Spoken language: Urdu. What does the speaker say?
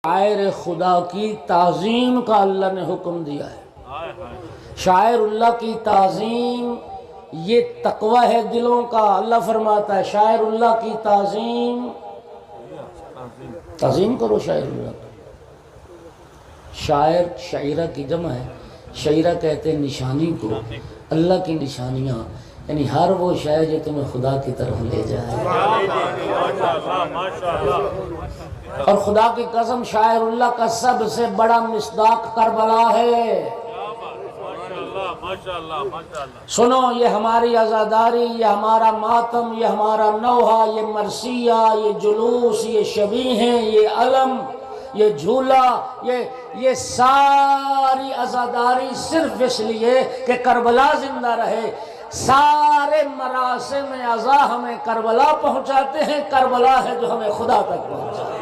شاعر خدا کی تعظیم کا اللہ نے حکم دیا ہے۔ شاعر اللہ کی تعظیم یہ تقوی ہے دلوں کا۔ اللہ فرماتا ہے شاعر اللہ کی تعظیم کرو شاعر اللہ کی۔ شاعر شاعرہ کی جمع ہے، شاعرہ کہتے ہیں نشانی کو۔ اللہ کی نشانیاں یعنی ہر وہ شے جو تمہیں خدا کی طرف لے جائے۔ اور خدا کی قسم شاعر اللہ کا سب سے بڑا مصداق کربلا ہے۔ سنو، یہ ہماری عزاداری، یہ ہمارا ماتم، یہ ہمارا نوحہ، یہ مرثیہ، یہ جلوس، یہ شبیہیں، یہ علم، یہ جھولا، یہ ساری عزاداری صرف اس لیے کہ کربلا زندہ رہے۔ سارے مراسم عزا ہمیں کربلا پہنچاتے ہیں، کربلا ہے جو ہمیں خدا تک پہنچاتے ہیں۔